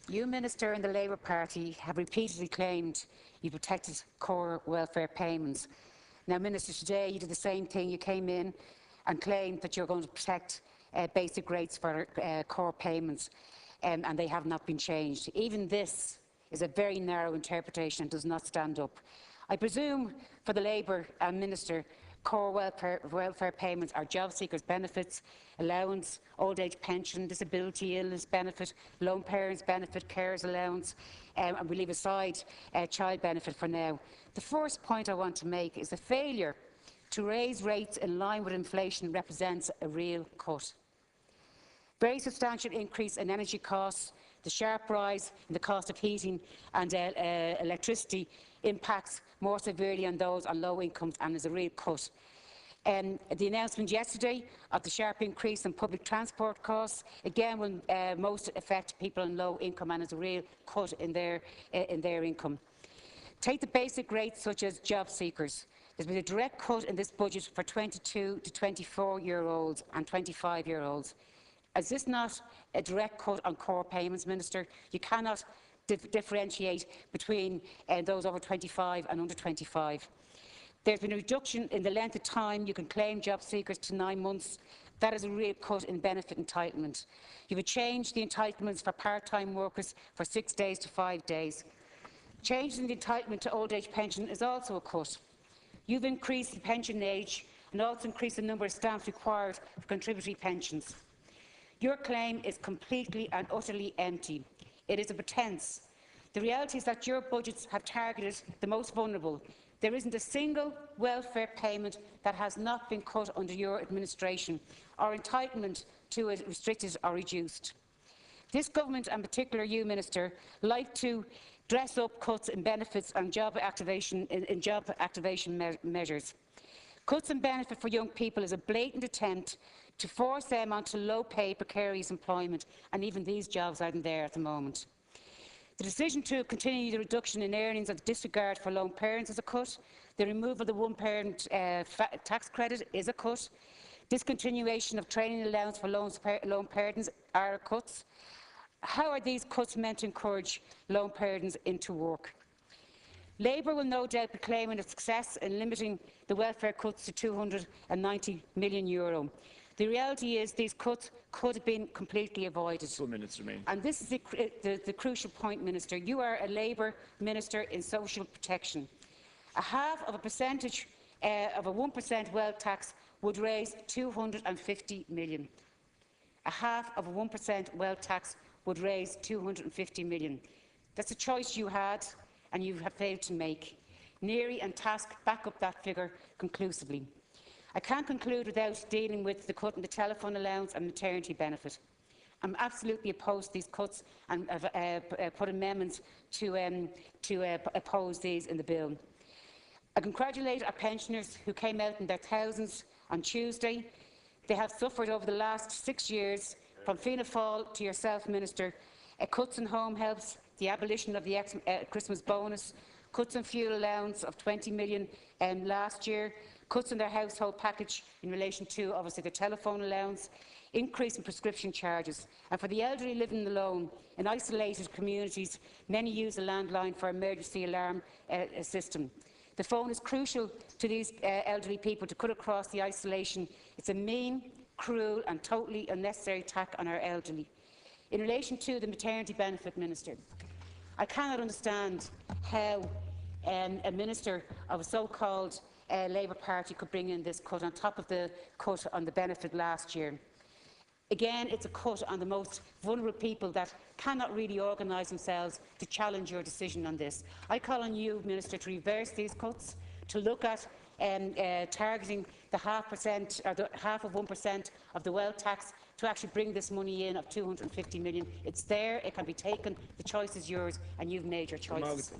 You, Minister, and the Labour Party have repeatedly claimed you protected core welfare payments. Now, Minister, today you did the same thing. You came in and claimed that you're going to protect basic rates for core payments, and they have not been changed. Even this is a very narrow interpretation and does not stand up. I presume for the Labour Minister, core welfare payments are job seekers' benefits, allowance, old age pension, disability illness benefit, lone parents benefit, carers allowance, and we leave aside child benefit for now. The first point I want to make is the failure to raise rates in line with inflation represents a real cut. Very substantial increase in energy costs, the sharp rise in the cost of heating and electricity impacts more severely on those on low incomes and is a real cut. The announcement yesterday of the sharp increase in public transport costs again will most affect people on low income and is a real cut in their income. Take the basic rates such as job seekers. There's been a direct cut in this budget for 22 to 24-year-olds and 25-year-olds. Is this not a direct cut on core payments, Minister? You cannot differentiate between those over 25 and under 25. There's been a reduction in the length of time you can claim job seekers to 9 months. That is a real cut in benefit entitlement. You would change the entitlements for part-time workers for 6 days to 5 days. Changing the entitlement to old age pension is also a cut. You've increased the pension age and also increased the number of stamps required for contributory pensions. Your claim is completely and utterly empty. It is a pretence. The reality is that your budgets have targeted the most vulnerable. There isn't a single welfare payment that has not been cut under your administration, or entitlement to it restricted or reduced. This government, and particularly you, Minister, like to dress up cuts in benefits and job activation measures. Cuts in benefit for young people is a blatant attempt to force them onto low-pay, precarious employment, and even these jobs aren't there at the moment. The decision to continue the reduction in earnings of the disregard for lone parents is a cut. The removal of the one-parent tax credit is a cut. Discontinuation of training allowance for lone parents are cuts. How are these cuts meant to encourage lone parents into work? Labour will no doubt be claiming a success in limiting the welfare cuts to €290 million. The reality is these cuts could have been completely avoided. 2 minutes remain. And this is the crucial point, Minister. You are a Labour Minister in social protection. A half of a percentage of a 1% wealth tax would raise €250 million. A half of a 1% wealth tax would raise €250 million. That's a choice you had and you have failed to make. Neary and Task back up that figure conclusively. I can't conclude without dealing with the cut in the telephone allowance and maternity benefit. I'm absolutely opposed to these cuts and have put amendments to oppose these in the bill. I congratulate our pensioners who came out in their thousands on Tuesday. They have suffered over the last 6 years, from Fianna Fáil to yourself, Minister, cuts in home helps, the abolition of the Christmas bonus, cuts in fuel allowance of €20 million last year, cuts in their household package in relation to, obviously, the telephone allowance, increase in prescription charges. And for the elderly living alone in isolated communities, many use a landline for emergency alarm system. The phone is crucial to these elderly people to cut across the isolation. It's a mean, cruel and totally unnecessary attack on our elderly. In relation to the maternity benefit, Minister, I cannot understand how a minister of a so-called Labour Party could bring in this cut on top of the cut on the benefit last year. Again, it's a cut on the most vulnerable people that cannot really organise themselves to challenge your decision on this. I call on you, Minister, to reverse these cuts, to look at targeting the half of 1% of the wealth tax to actually bring this money in of €250 million. It's there, it can be taken, the choice is yours, and you've made your choices.